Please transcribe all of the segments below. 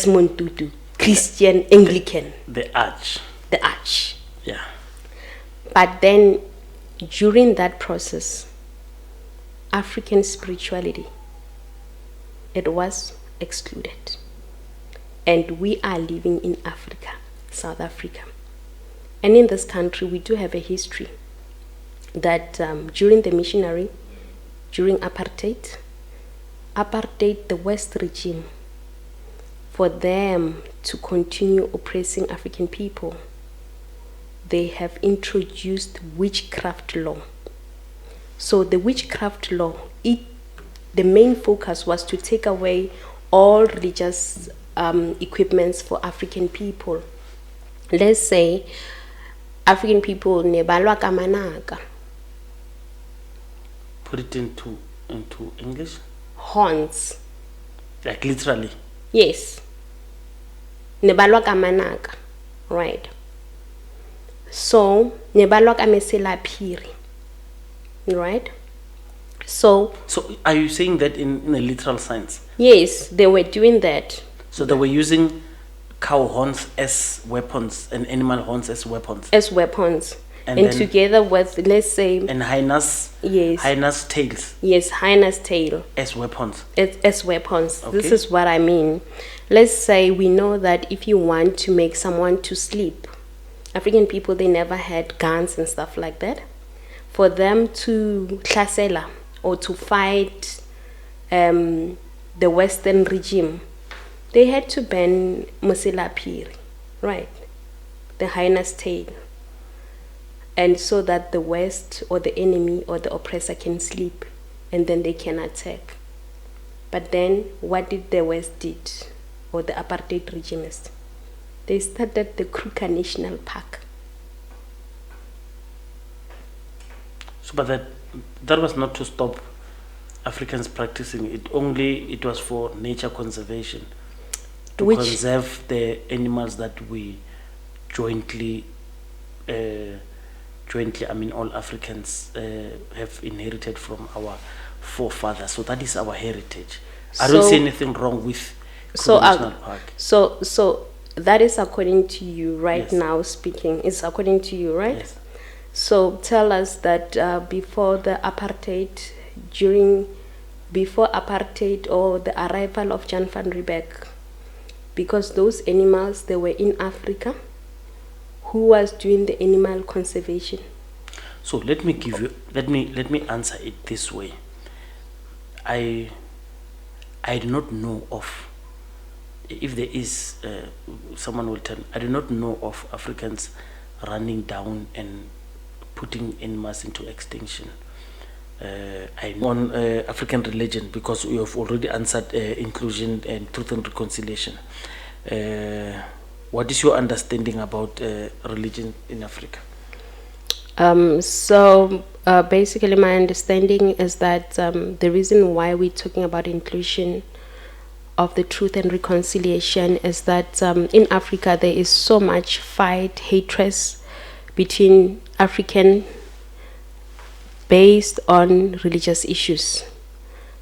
Tutu, Christian, Anglican. The arch. The arch. Yeah. But then, during that process, African spirituality, it was excluded. And we are living in Africa, South Africa. And in this country, we do have a history that during the missionary, during apartheid, the West regime, for them to continue oppressing African people, they have introduced witchcraft law. So the witchcraft law, the main focus was to take away all religious equipments for African people. Let's say African people nebalwa kamanaka. Put it into English? Horns. Like literally? Yes. Nebalwa kamanaka. Right. So, nebalwa kamesela phiri. Right? So are you saying that in a literal sense? Yes, they were doing that. So they were using cow horns as weapons and animal horns as weapons? As weapons. And together with, let's say... And hyenas? Yes. Hyenas tails? Yes, hyenas tail. As weapons? As weapons. Okay. This is what I mean. Let's say we know that if you want to make someone to sleep, African people, they never had guns and stuff like that. For them to hlasela or to fight the Western regime, they had to ban Mosela Piri, right? The hyena's tail. And so that the West or the enemy or the oppressor can sleep and then they can attack. But then what did the West did, or the apartheid regimists? They started the Kruger National Park. So, but that was not to stop Africans practicing it. It was for nature conservation, to conserve the animals that we jointly, all Africans have inherited from our forefathers. So that is our heritage. I don't see anything wrong with National Park. So that is according to you right Yes. now speaking. It's according to you, right? Yes. So tell us that before apartheid or the arrival of Jan van Riebeck, because those animals, they were in Africa, who was doing the animal conservation? So let me answer it this way. I do not know of, if there is someone will tell me, I do not know of Africans running down and putting animals into extinction. I know on African religion, because we have already answered inclusion and truth and reconciliation. What is your understanding about religion in Africa? Basically my understanding is that the reason why we're talking about inclusion of the truth and reconciliation is that in Africa there is so much fight, hatred between African based on religious issues.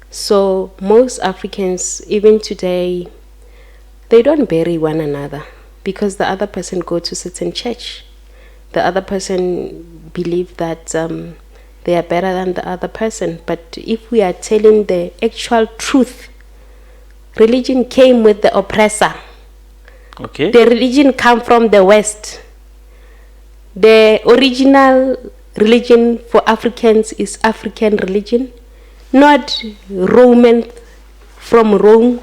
So most Africans, even today, they don't bury one another because the other person go to certain church. The other person believe that they are better than the other person. But if we are telling the actual truth, religion came with the oppressor. Okay. The religion come from the West. The original religion for Africans is African religion, not Roman from Rome,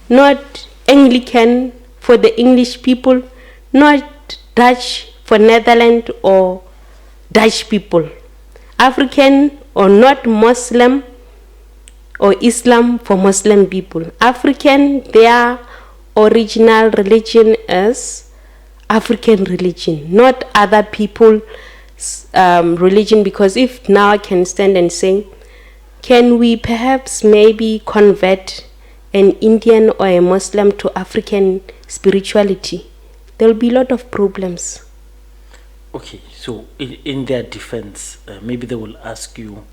not Anglican for the English people, not Dutch for Netherlands or Dutch people. African or not Muslim or Islam for Muslim people. African, their original religion is African religion, not other people's religion. Because if now I can stand and say, can we perhaps maybe convert an Indian or a Muslim to African spirituality? There will be a lot of problems. Okay, so in their defense, maybe they will ask you,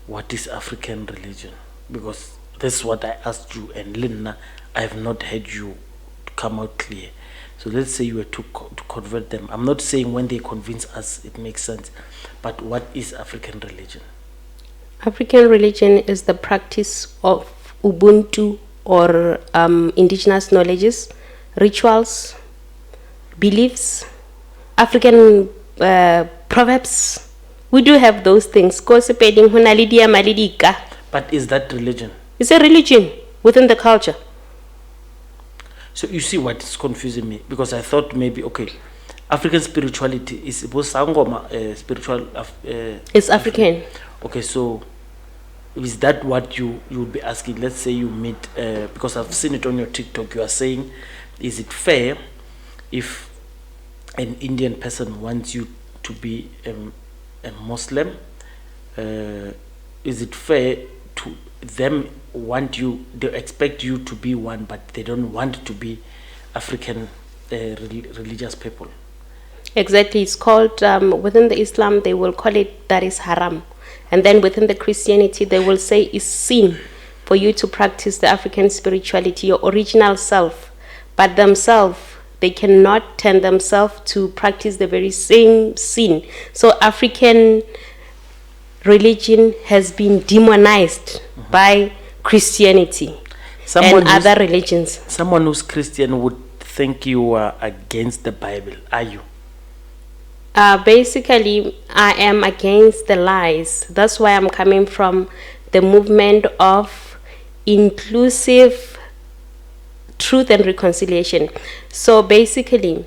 what is African religion? Because this is what I asked you, and Linna, I have not heard you come out clear. So let's say you were to convert them. I'm not saying when they convince us it makes sense, but what is African religion? African religion is the practice of Ubuntu or indigenous knowledges, rituals, beliefs, African proverbs. We do have those things. But is that religion? It's a religion within the culture. So you see what is confusing me, because I thought maybe, okay, African spirituality is Sangoma spiritual. It's African. Okay, so is that what you would be asking? Let's say you meet, because I've seen it on your TikTok, you are saying, is it fair if an Indian person wants you to be a Muslim? Is it fair to them they expect you to be one, but they don't want to be African religious people? Exactly. It's called, within the Islam, they will call it that is haram. And then within the Christianity, they will say it's sin for you to practice the African spirituality, your original self. But themselves, they cannot turn themselves to practice the very same sin. So African religion has been demonized by Christianity and other religions. Someone who's Christian would think you are against the Bible. Are you? Basically, I am against the lies. That's why I'm coming from the movement of inclusive truth and reconciliation. So basically,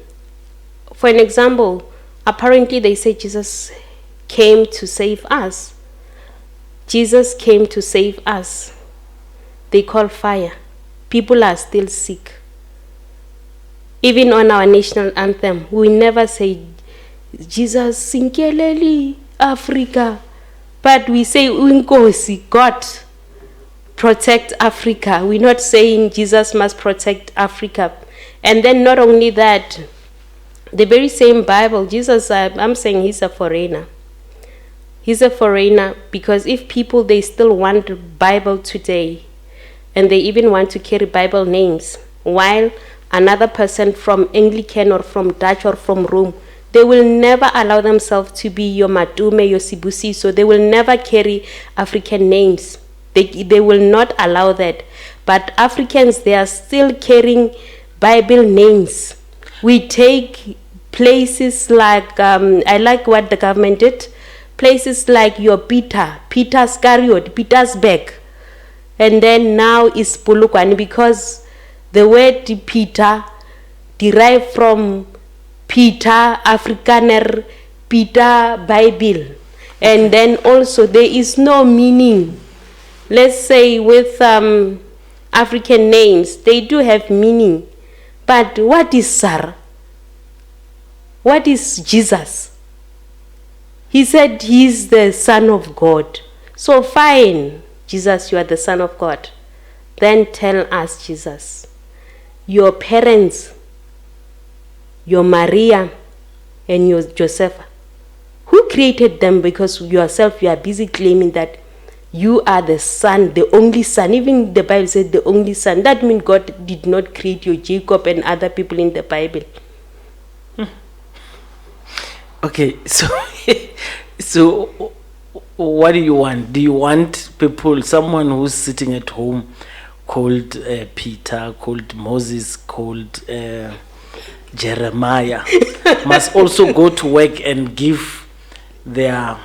for an example, apparently they say Jesus came to save us. Jesus came to save us. They call fire. People are still sick. Even on our national anthem, we never say Jesus Sinkeleli Africa, but we say Unkosi, God protect Africa. We're not saying Jesus must protect Africa. And then not only that, the very same Bible, Jesus, I'm saying he's a foreigner. He's a foreigner because if people, they still want the Bible today, and they even want to carry Bible names, while another person from Anglican or from Dutch or from Rome, they will never allow themselves to be your Matume, your Sibusi, so they will never carry African names. They will not allow that. But Africans, they are still carrying Bible names. We take places like, I like what the government did, places like your Peter's Scariot, Petersburg, and then now is Polokwane, because the word Peter derived from Peter Afrikaner, Peter Bible. And then also there is no meaning. Let's say with African names, they do have meaning. But what is Sarah? What is Jesus? He said he's the Son of God. So fine, Jesus, you are the Son of God. Then tell us, Jesus, your parents, your Maria and your Joseph, who created them? Because yourself, you are busy claiming that you are the son, the only son. Even the Bible said the only son. That means God did not create your Jacob and other people in the Bible. Okay, so what do you want? Do you want people, someone who's sitting at home called Peter, called Moses, called Jeremiah, must also go to work and give their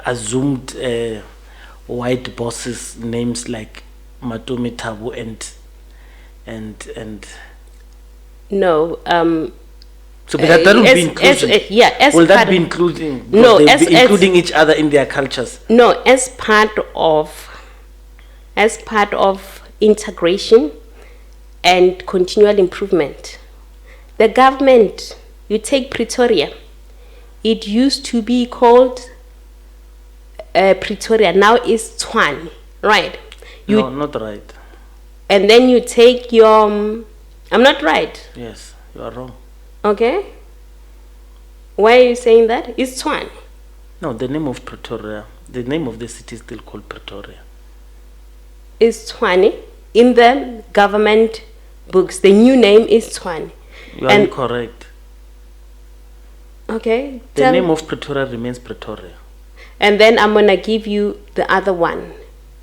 assumed white bosses names like Matome Tabu and no, so but that would be inclusion. Will that be including? No, be including each other in their cultures. No, as part of integration and continual improvement. The government, you take Pretoria, it used to be called Pretoria, now it's Tshwane, right? No, not right. And then you take your, I'm not right? Yes, you are wrong. Okay. Why are you saying that? It's Tshwane. No, the name of Pretoria, the name of the city is still called Pretoria. It's Tshwane in the government books. The new name is Tshwane. You are incorrect. Okay. The name of Pretoria remains Pretoria. And then I'm going to give you the other one.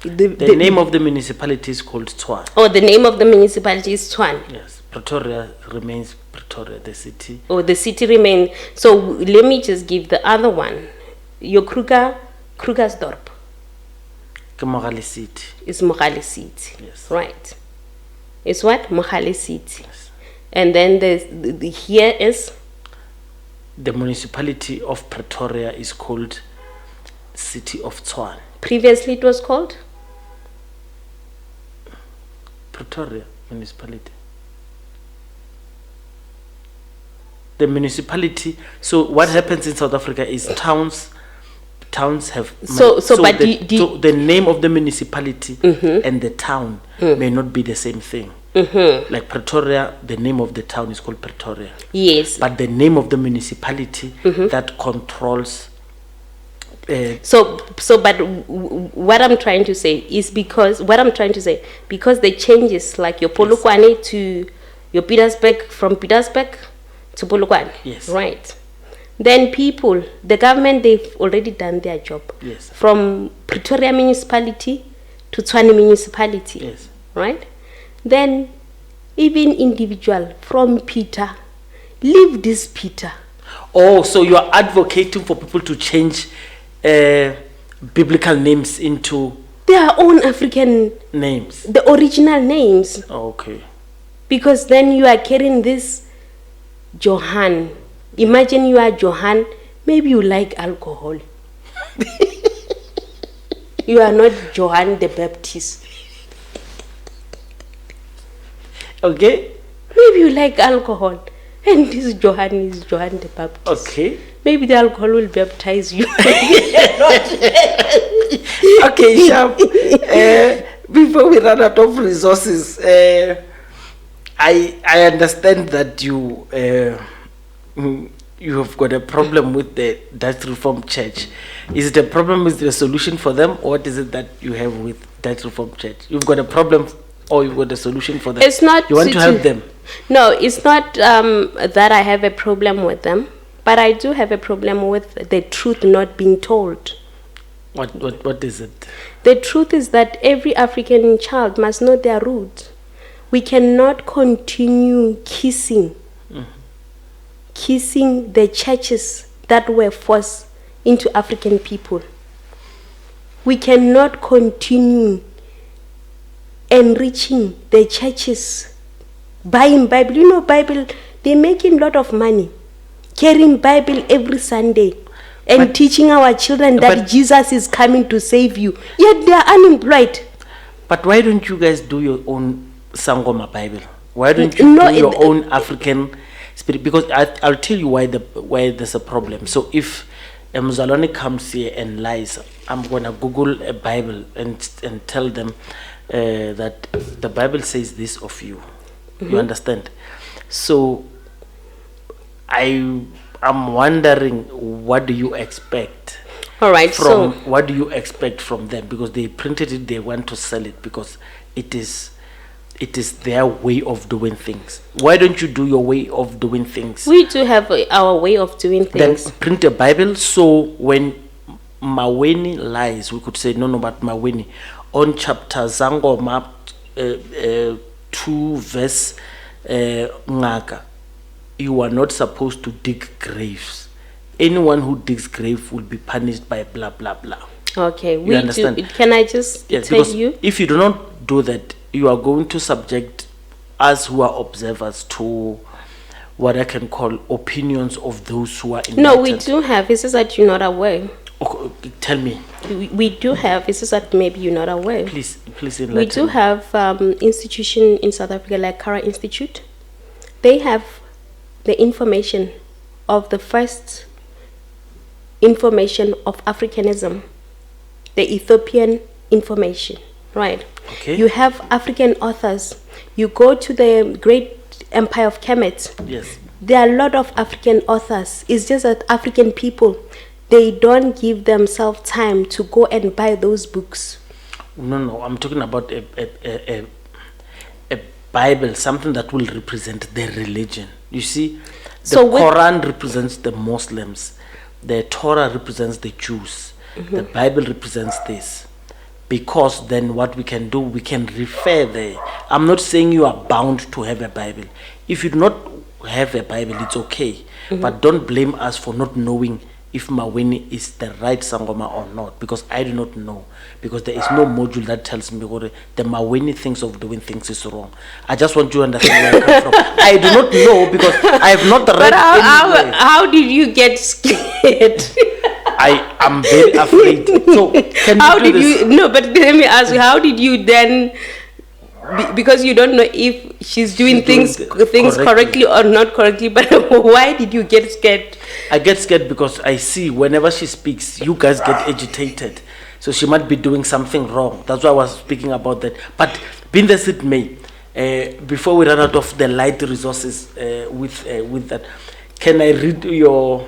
The name of the municipality is called Tshwane. Oh, the name of the municipality is Tshwane. Yes. Pretoria remains Pretoria, the city. Oh, the city remains. So let me just give the other one. Your Krugersdorp. Mogale City. Is Mogale City. Yes. Right. It's what? Mogale City. Yes. And then the here is? The municipality of Pretoria is called City of Tshwane. Previously it was called? Pretoria municipality. The municipality. So what happens in South Africa is towns have so but the name of the municipality and the town may not be the same thing. Like Pretoria, the name of the town is called Pretoria. Yes. But the name of the municipality that controls. But what I'm trying to say is because the changes like your Polokwane to your Pietersburg, from Pietersburg to Polokwane. Yes. Right. Then the government, they've already done their job. Yes. From Pretoria municipality to Tshwane municipality. Yes. Right? Then even individual from Peter, leave this Peter. Oh, so you are advocating for people to change biblical names into their own African names, the original names. Okay. Because then you are carrying this Johan. Imagine you are Johan, maybe you like alcohol. You are not Johan the Baptist. Okay. Maybe you like alcohol. And this Johan is Johan the Baptist. Okay. Maybe the alcohol will baptize you. Okay, Sharp. Before we run out of resources, I understand that you have got a problem with the Dutch Reformed Church. Is it a problem with the solution for them, or what is it that you have with Dutch Reformed Church? You've got a problem, or you've got a solution for them? It's not. You want to help them? No, it's not that I have a problem with them, but I do have a problem with the truth not being told. What is it? The truth is that every African child must know their roots. We cannot continue kissing the churches that were forced into African people. We cannot continue enriching the churches, buying Bible. You know, Bible, they're making a lot of money, carrying Bible every Sunday and teaching our children that Jesus is coming to save you. Yet they are unemployed. But why don't you guys do your own Sangoma Bible? Why don't you do your own African spirit? Because I'll tell you why there's a problem. So if Mzalwane comes here and lies, I'm gonna Google a Bible and tell them that the Bible says this of you. You understand? So I'm wondering, what do you expect? All right. What do you expect from them? Because they printed it, they want to sell it because it is their way of doing things. Why don't you do your way of doing things? We do have our way of doing things. Then print a Bible, so when Maweni lies, we could say, no, but Maweni, on chapter Zangoma 2 verse Ngaka, you are not supposed to dig graves. Anyone who digs grave will be punished by blah blah blah. Okay, you understand? Can I just tell you? If you do not do that, you are going to subject us who are observers to what I can call opinions of those who are enlightened. No, we do have. It's just that you're not aware. Okay, tell me. We do have. It's just that maybe you're not aware. Please enlighten. We do have institution in South Africa like Kara Institute. They have the information of the first information of Africanism, the Ethiopian information, right? Okay. You have African authors. You go to the great empire of Kemet. Yes. There are a lot of African authors. It's just that African people, they don't give themselves time to go and buy those books. No, I'm talking about a Bible something that will represent the religion. You see, the So with- Quran represents the Muslims, the Torah represents the Jews, the Bible represents this. Because then what we can do, we can refer there. I'm not saying you are bound to have a Bible. If you do not have a Bible, it's okay. But don't blame us for not knowing if Maweni is the right Sangoma or not. Because I do not know. Because there is no module that tells me what the Maweni thinks of doing things is wrong. I just want you to understand where I come from. I do not know because I have not read But anywhere. how did you get scared? I am very afraid. So can How you do did this? you? No, but let me ask you. How did you then? Because you don't know if she's doing She's doing things correctly or not correctly. But why did you get scared? I get scared because I see whenever she speaks, you guys get agitated. So she might be doing something wrong. That's why I was speaking about that. But being as it may, before we run out of the light resources with that, can I read your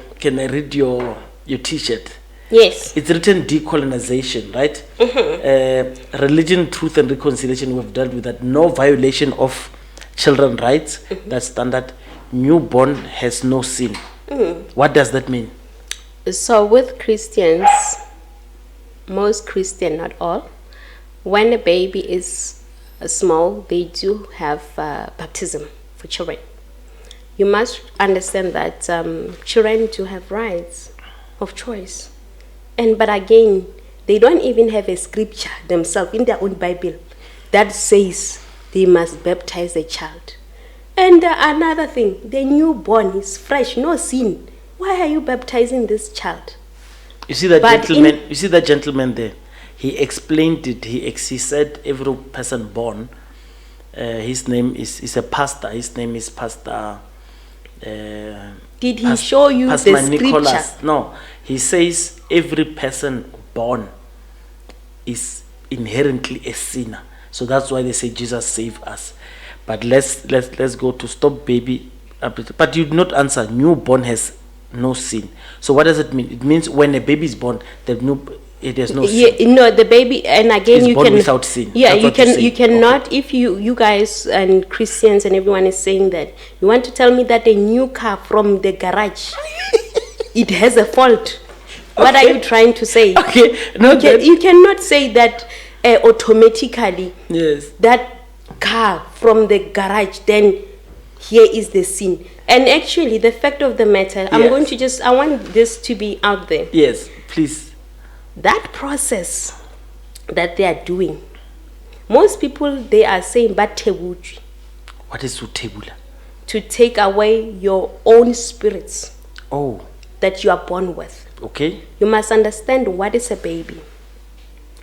T-shirt? Yes. It's written decolonization, right? Religion, truth, and reconciliation. We've dealt with that. No violation of children's rights. That's standard. Newborn has no sin. What does that mean? So with Christians, most Christian, not all, when a baby is small, they do have baptism for children. You must understand that children do have rights of choice. But again, they don't even have a scripture themselves in their own Bible that says they must baptize a child. And another thing, the newborn is fresh, no sin. Why are you baptizing this child? You see that But gentleman. You see that gentleman there. He explained it. He said every person born. His name is a pastor. His name is Pastor. Did he show you the scripture? No, he says every person born is inherently a sinner. So that's why they say Jesus saved us. But let's go to stop baby. But you did not answer. Newborn has no sin. So what does it mean? It means when a baby is born, it has no sin. Yeah, no, the baby, and again It's you born can without sin. Yeah, That's you what you can say. you cannot if you guys and Christians and everyone is saying that you want to tell me that a new car from the garage it has a fault. What are you trying to say? Okay, no, You cannot say that automatically. Yes. That car from the garage, then here is the sin. And actually, the fact of the matter, I want this to be out there. Yes, please. That process that they are doing, most people, they are saying, but tebuji, What is utebula? to take away your own spirits Oh, that you are born with. okay. You must understand what is a baby.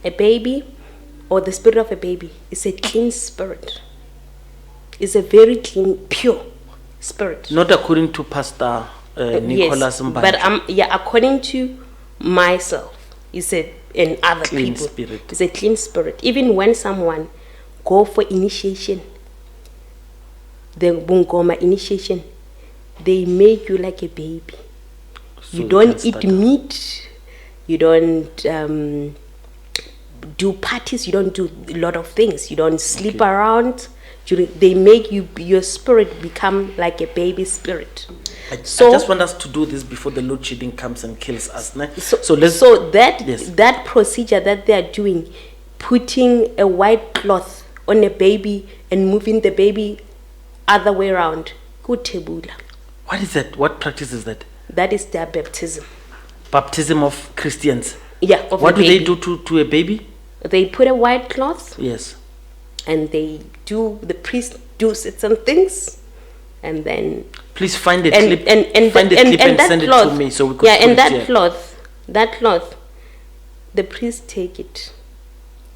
A baby, or the spirit of a baby, is a clean spirit. It's a very clean, pure spirit. Not according to Pastor Nicholas Mbantu. But according to myself, and other Clean people, spirit. it's a clean spirit. Even when someone go for initiation, the Bungoma initiation, they make you like a baby. So You you don't can eat start meat. You don't do parties. You don't do a lot of things. You don't sleep around. They make your spirit become like a baby spirit. I just want us to do this before the load shedding comes and kills us. Ne? So that procedure that they are doing, putting a white cloth on a baby and moving the baby other way around, good tebula. What is that? What practice is that? That is their baptism. Baptism of Christians. Yeah. Of What a do they baby. do to a baby? They put a white cloth. Yes. And the priest do certain things, and then Please find a and clip. and find a and, clip and and that send cloth, it to me so we could yeah, put and it that here. cloth, the priest take it.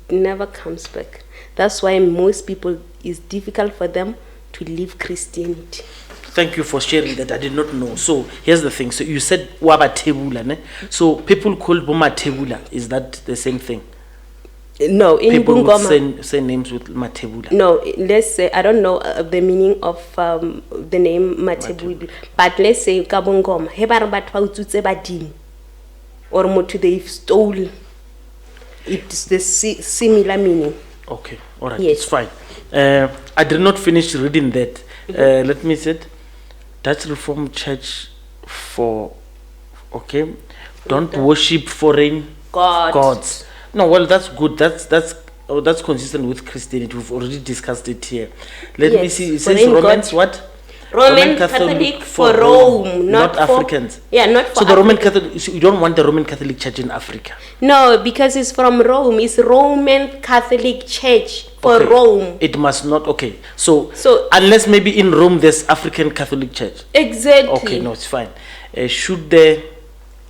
It never comes back. That's why most people, it's difficult for them to leave Christianity. Thank you for sharing that. I did not know. So here's the thing. So you said waba tebula, ne? So people call boma tebula. Is that the same thing? No, in People would Bungoma. say names with matebula. No, let's say I don't know the meaning of the name Matebuli, but let's say Kabungoma. Hebara batwa utsutse badimo, or motho they stole. It's the similar meaning. Okay, all right, Yes. it's fine. I did not finish reading that. Let me say it. Dutch Reformed Church for, okay, don't worship foreign gods. No, well, that's good. That's consistent with Christianity. We've already discussed it here. Let me see. It says Romans what? Roman Catholic for Rome, not for Africans. Yeah, not for. So the Roman Catholic, so you don't want the Roman Catholic Church in Africa? No, because it's from Rome. It's Roman Catholic Church for Okay. Rome. It must not. Okay. So So- unless maybe in Rome there's African Catholic Church. Exactly. Okay, no, it's fine. Should the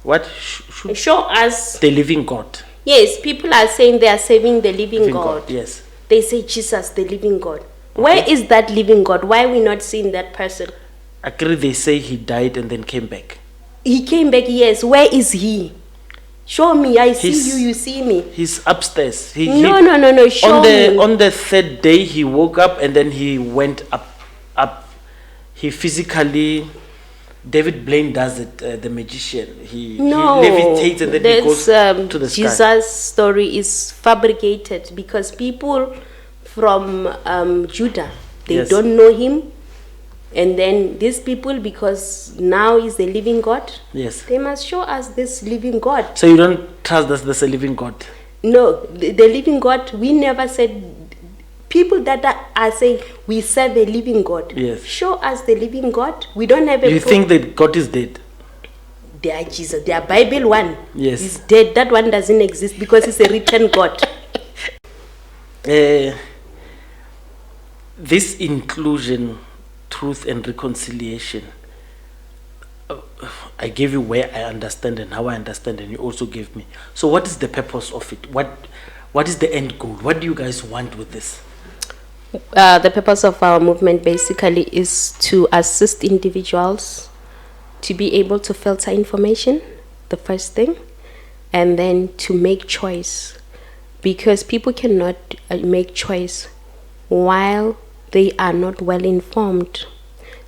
what? Should Show us. the living God? Yes, people are saying they are serving the living God. Yes. They say Jesus, the living God. Where is that living God? Why are we not seeing that person? Actually, they say he died and then came back. He came back, yes. Where is he? Show me. I see He's- you, you see me. He's upstairs. No. Show me. On the third day, he woke up and then he went up. He physically. David Blaine does it. The magician. He levitates and then he goes to the sky. Jesus' story is fabricated because people from Judah, they Yes. don't know him. And then these people, because now is the living God, Yes. they must show us this living God. So you don't trust that there's a living God? No, the living God, we never said. People that are saying we serve a living God. Yes. Show us the living God. We don't have a You think that God is dead? Their Jesus, their Bible one Yes. is dead. That one doesn't exist because it's a written God. This inclusion, truth and reconciliation, I gave you where I understand and how I understand, and you also gave me. So what is the purpose of it? What is the end goal? What do you guys want with this? The purpose of our movement basically is to assist individuals to be able to filter information, the first thing, and then to make choice, because people cannot make choice while they are not well informed.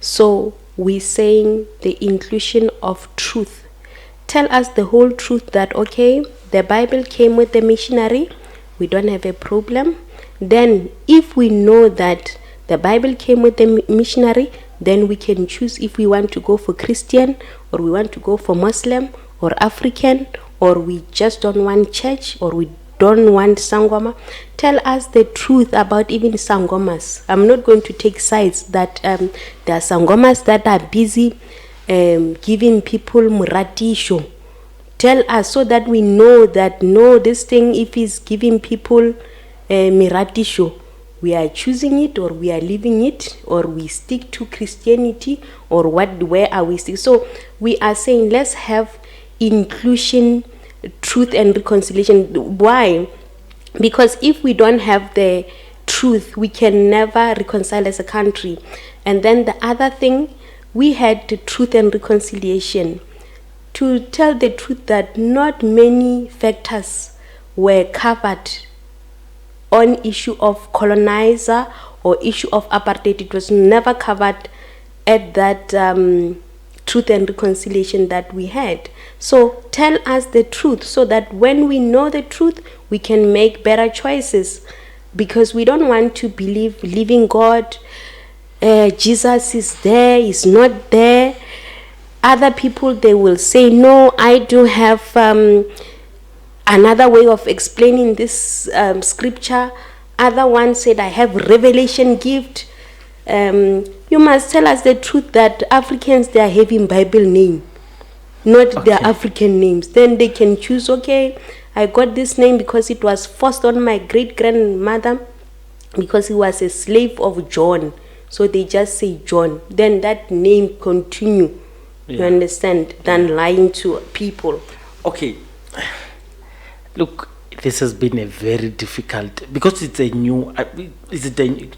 So we're saying the inclusion of truth. Tell us the whole truth that, okay, the Bible came with the missionary, we don't have a problem. Then if we know that the Bible came with the missionary, then we can choose if we want to go for Christian, or we want to go for Muslim or African, or we just don't want church, or we don't want Sangoma. Tell us the truth about even Sangomas. I'm not going to take sides that there are Sangomas that are busy giving people muratisho. Tell us so that we know that no, this thing, if it's giving people miratisho, we are choosing it, or we are leaving it, or we stick to Christianity, or where are we stick? So we are saying let's have inclusion, truth and reconciliation. Why? Because if we don't have the truth, we can never reconcile as a country. And then the other thing, we had the truth and reconciliation to tell the truth that not many factors were covered on issue of colonizer or issue of apartheid. It was never covered at that truth and reconciliation that we had. So tell us the truth so that when we know the truth, we can make better choices, because we don't want to believe living God, Jesus is there, is not there. Other people, they will say, no, I do have another way of explaining this scripture. Other one said, I have revelation gift. You must tell us the truth that Africans, they are having Bible name, not their African names. Then they can choose, okay, I got this name because it was forced on my great-grandmother because he was a slave of John. So they just say John. Then that name continue, you understand, than lying to people. Okay. Look, this has been a very difficult, because it's a new,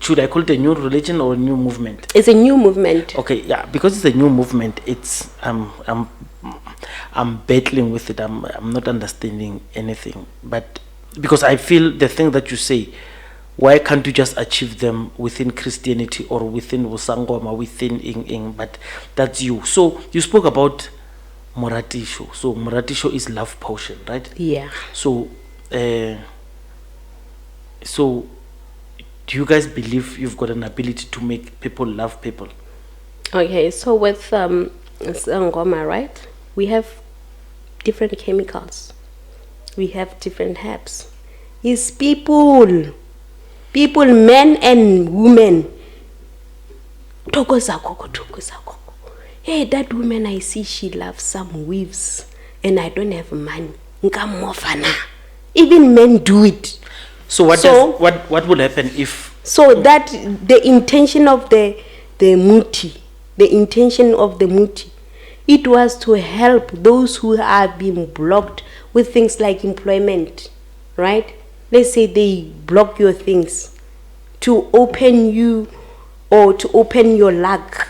should I call it a new religion or a new movement? It's a new movement. Okay, yeah, because it's a new movement, it's I'm battling with it. I'm not understanding anything, but because I feel the thing that you say, why can't you just achieve them within Christianity or within Sangoma, within Ing? But that's you. So you spoke about Moratisho. So Moratisho is love potion, right? Yeah. So, so Do you guys believe you've got an ability to make people love people? Okay, so with Sangoma, right? We have different chemicals. We have different herbs. It's people, men and women. Togoza gogo. Hey, that woman I see, she loves some weaves, and I don't have money. Nkamofana. Even men do it. So what will happen if? So that the intention of the muti, it was to help those who are being blocked with things like employment, right? Let's say they block your things to open you or to open your luck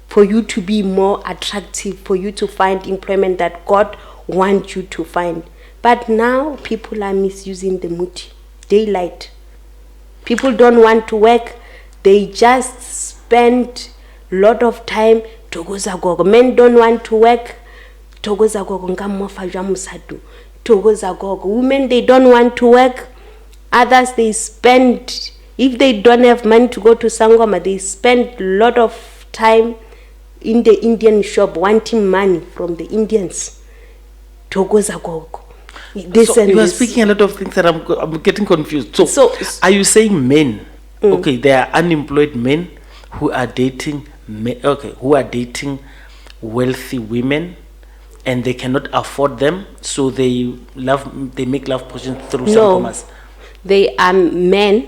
for you to be more attractive, for you to find employment that God wants you to find. But now people are misusing the muti, daylight. People don't want to work. They just spend a lot of time. Togoza gogo. Men don't want to work. Togoza gogo nkamofa jamusadu. Togoza gogo. Women, they don't want to work. Others, they spend, if they don't have money to go to Sangoma, they spend a lot of time in the Indian shop wanting money from the Indians. Togoza gogo. So you are speaking a lot of things that I'm getting confused. So are you saying men? Okay, there are unemployed men who are dating who are dating wealthy women, and they cannot afford them, so they make love potions through Sangomas. They are men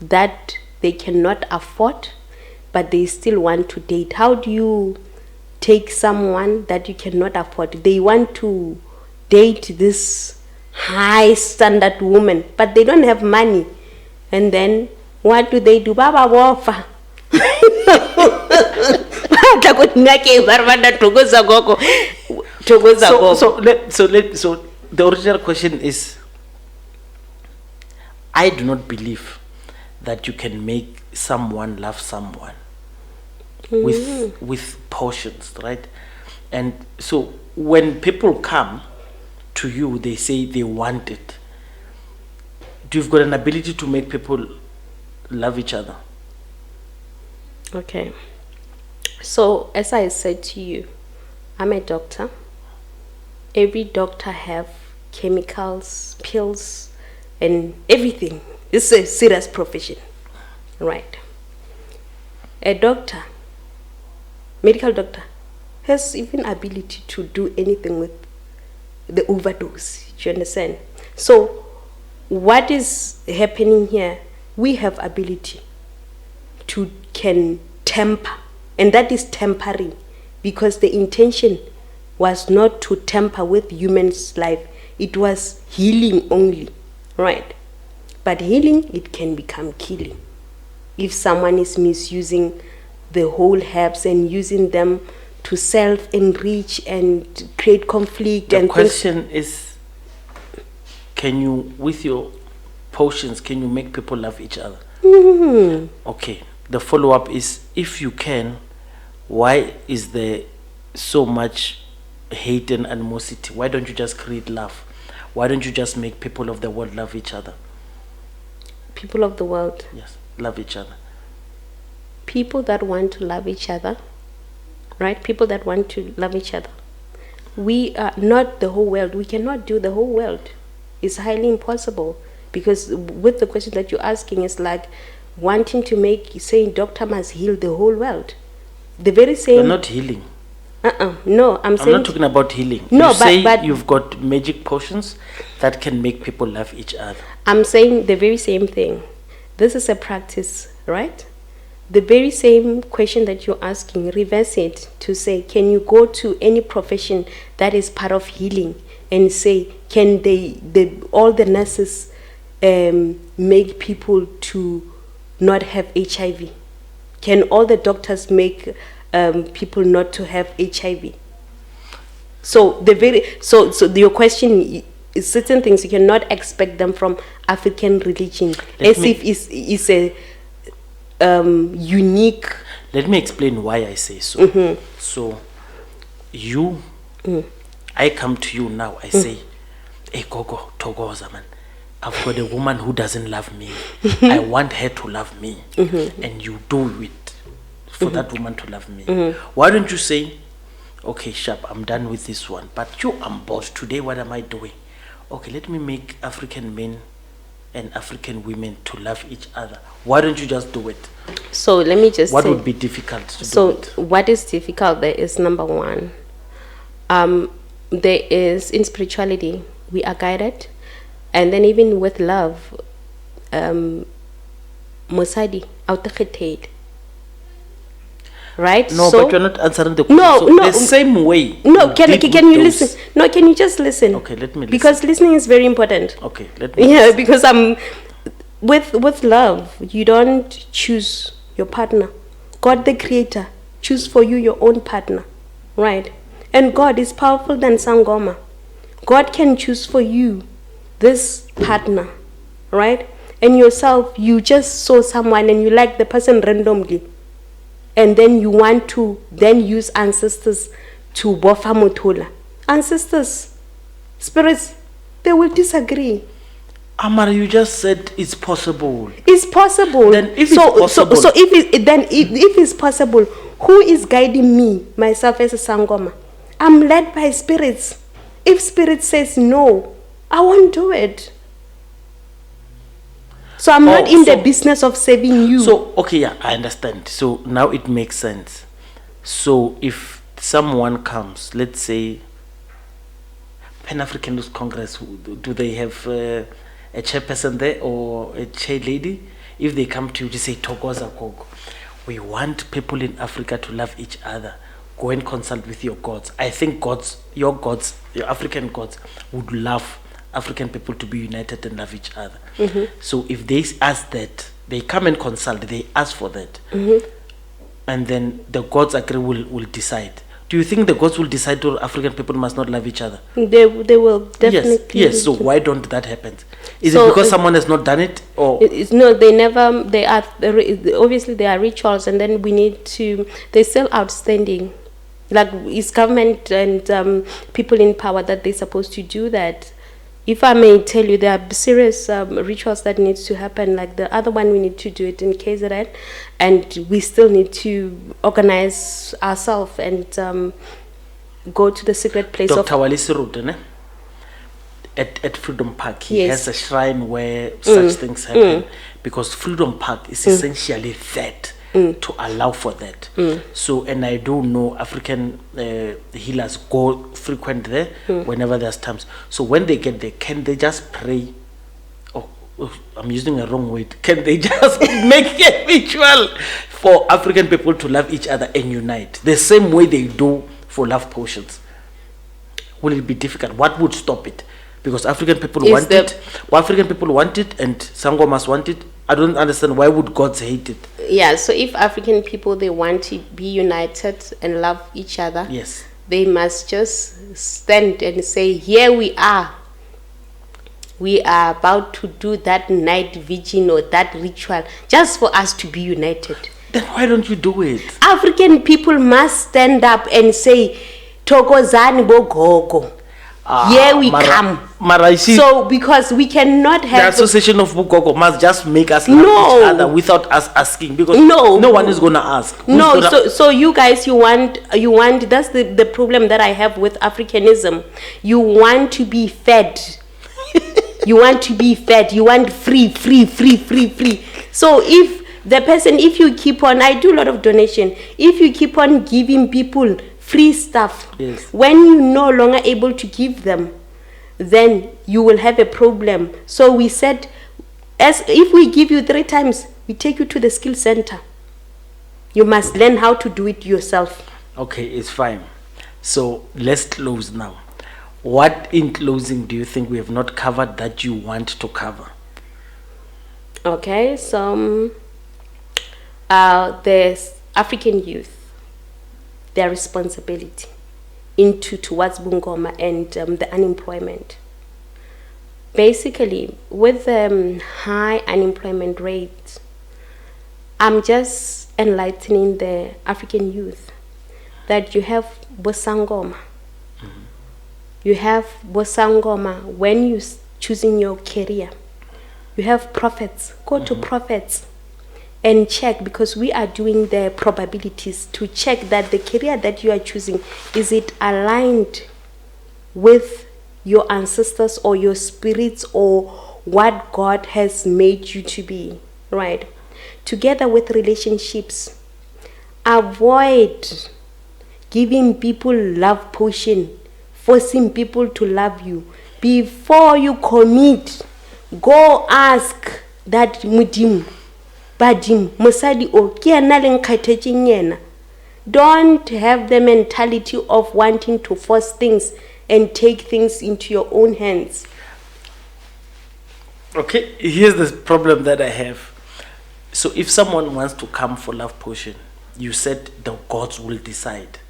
that they cannot afford, but they still want to date. How do you take someone that you cannot afford? They want to date this high standard woman, but they don't have money. And then what do? Baba wofa. So the original question is, I do not believe that you can make someone love someone with potions, right? And so when people come to you, they say they want it. You've got an ability to make people love each other. Okay. So as I said to you, I'm a doctor. Every doctor have chemicals, pills, and everything. It's a serious profession, right? A doctor, medical doctor, has even ability to do anything with the overdose. Do you understand? So what is happening here? We have ability to can temper, and that is tempering, because the intention was not to tamper with humans' life. It was healing only, right? But healing, it can become killing if someone is misusing the whole herbs and using them to self-enrich and create conflict. The question is, can you, with your potions, can you make people love each other? Okay. The follow-up is, if you can, why is there so much hate and animosity? Why don't you just create love? Why don't you just make people of the world love each other? People of the world? Yes, love each other. People that want to love each other, right? People that want to love each other. We are not the whole world. We cannot do the whole world. It's highly impossible, because with the question that you're asking, it's like wanting to make, saying doctor must heal the whole world. The very same. You're not healing. No, I'm saying. I'm not talking about healing. No, but you've got magic potions that can make people love each other. I'm saying the very same thing. This is a practice, right? The very same question that you're asking, reverse it to say, can you go to any profession that is part of healing and say, can all the nurses make people to not have HIV? Can all the doctors make people not to have HIV? So your question is, certain things you cannot expect them from African religion if it's a unique. Let me explain why I say so. So I come to you now, I say, hey Gogo, Togoza man, I've got a woman who doesn't love me. I want her to love me. And you do it for that woman to love me. Why don't you say, okay, Sharp, I'm done with this one. But I'm bored. Today, what am I doing? Okay, let me make African men and African women to love each other. Why don't you just do it? So let me just What say, would be difficult to do so it? what is difficult there is, number one, there is, in spirituality, we are guided. And then even with love, Mosadi, auto-kgetele. Right? No, so, but you're not answering the question. No, So no. the same way. No, can did you with those- listen? No, can you just listen? Okay, let me listen. Because listening is very important. Okay, let me Yeah, listen. because with love, you don't choose your partner. God the Creator choose for you your own partner, right? And God is powerful than Sangoma. God can choose for you this partner, right? And yourself, you just saw someone and you like the person randomly, and then you want to then use ancestors to bofa motula. Ancestors, spirits, they will disagree. Amar, you just said it's possible. It's possible. Then if it's possible- so if it's possible, who is guiding me, myself as a Sangoma? I'm led by spirits. If spirit says no, I won't do it. So I'm not in the business of saving you. So, okay, yeah, I understand. So now it makes sense. So if someone comes, let's say, Pan-African Youth Congress, do they have a chairperson there or a chair lady? If they come to you to say, Togoza Gogo, we want people in Africa to love each other. Go and consult with your gods. I think your African gods would love African people to be united and love each other. So if they ask that, they come and consult, they ask for that. And then the gods agree, will decide. Do you think the gods will decide to African people must not love each other? They will definitely. Yes. So why don't that happen? Is So, it because someone has not done it, or no, they never. They are obviously there are rituals, and then we need to. They're still outstanding. Like it's government and people in power that they're supposed to do that. If I may tell you, there are serious rituals that needs to happen. Like the other one, we need to do it in KZN, and we still need to organize ourselves and go to the secret place Dr. of. Walisi Rudene at Freedom Park, he Yes. has a shrine where such things happen, because Freedom Park is essentially that. To allow for that. So, and I do know African healers go frequent there whenever there's times. So when they get there, can they just pray? Oh, I'm using a wrong word. Can they just make a ritual for African people to love each other and unite the same way they do for love potions? Will it be difficult? What would stop it? Because African people want it. African people want it, and Sangomas want it. I don't understand, why would gods hate it? Yeah, so if African people, they want to be united and love each other, Yes, they must just stand and say, here we are about to do that night vigil or that ritual just for us to be united. then why don't you do it? African people must stand up and say, Thokozani Bogogo, here we come. Mara, I see. So because we cannot The have association of Bugogo must just make us love each other without us asking, because no one is gonna ask. So you guys, you want that's the problem that I have with Africanism. You want to be fed. You want to be fed. You want free. So if the person, if you keep on, I do a lot of donation. If you keep on giving people free stuff, yes, when you're no longer able to give them, then you will have a problem. So we said, as if we give you 3 times, we take you to the skill center. You must learn how to do it yourself. Okay, it's fine. So let's close now. What in closing do you think we have not covered that you want to cover? Okay, so there's African youth, their responsibility towards Bungoma and the unemployment. Basically, with the high unemployment rate, I'm just enlightening the African youth that you have Bosangoma. You have Bosangoma when you're choosing your career. You have prophets. Go to prophets and check, because we are doing the probabilities to check that the career that you are choosing, is it aligned with your ancestors or your spirits or what God has made you to be, right? Together with relationships, avoid giving people love potion, forcing people to love you. Before you commit, go ask that mudim, badim, mosadi o ke ana le nkgathetseng yena. Don't have the mentality of wanting to force things and take things into your own hands. Okay, here's the problem that I have. So if someone wants to come for love potion, you said the gods will decide.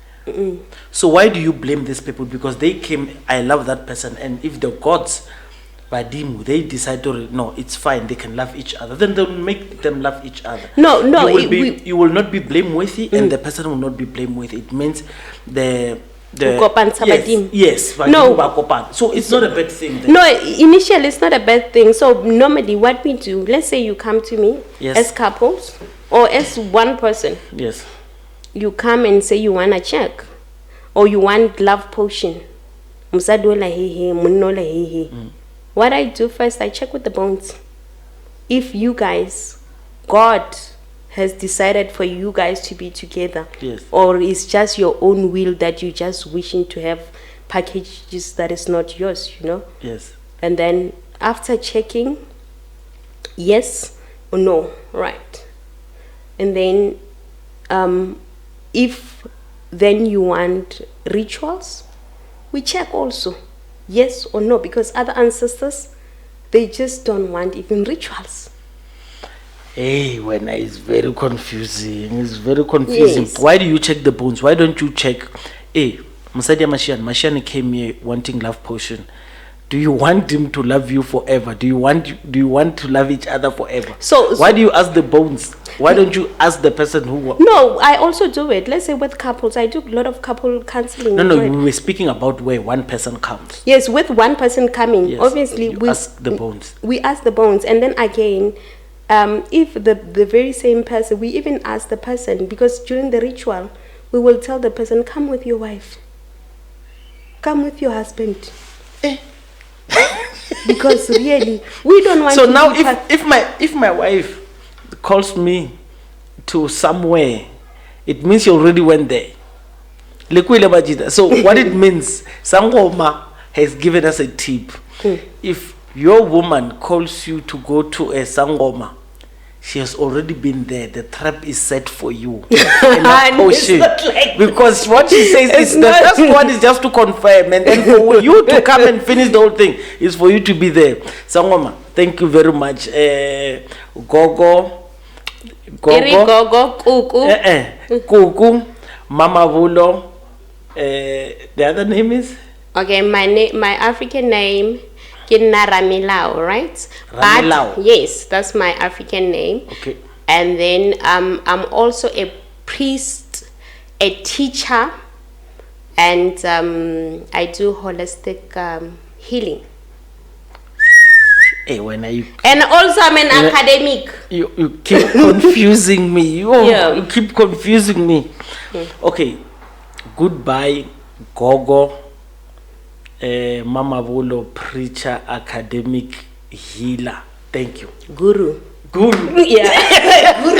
So why do you blame these people? Because they came, I love that person, and if the gods, Badimu, they decide to, no, it's fine, they can love each other, then they'll make them love each other. No, you will not be blameworthy, and the person will not be blameworthy. It means the yes, no. So it's not a bad thing then. No, initially it's not a bad thing. So normally what we do, let's say you come to me as couples or as one person. Yes. You come and say you want a check or you want love potion. What I do first, I check with the bones. If you guys, God has decided for you guys to be together, or it's just your own will that you just wishing to have packages that is not yours, you know? Yes. And then after checking, yes or no, right? And then if then you want rituals, we check also, yes or no, because other ancestors, they just don't want even rituals. Hey, it's very confusing. It's very confusing. Yes. Why do you check the bones? Why don't you check? Hey, Musadia Mashian came here wanting love potion. Do you want him to love you forever? Do you want to love each other forever? So why do you ask the bones? Why don't you ask the person who? No, I also do it. Let's say with couples, I do a lot of couple counseling. No, we were speaking about where one person comes. Yes, with one person coming, obviously we ask the bones. We ask the bones, and then again, if the very same person, we even ask the person, because during the ritual, we will tell the person, come with your wife, come with your husband. Because really, we don't want. So now, if my wife calls me to somewhere, it means you already went there. So what it means, Sangoma has given us a tip. If your woman calls you to go to a Sangoma, she has already been there. The trap is set for you. Because what she says is the first one is just to confirm, and then for you to come and finish the whole thing is for you to be there. Sangoma, thank you very much. Gogo, Kuku, Mamabolo. The other name is? Okay, my African name, Phinah Ramalepe, right? Ramalepe. But yes, that's my African name. Okay. And then I'm also a priest, a teacher, and I do holistic healing. Hey, when are you? And also I'm an academic. You keep confusing me. You keep confusing me. Okay. Goodbye, Gogo Mamabolo, preacher, academic, healer. Thank you. Guru. Guru. Yeah. Guru.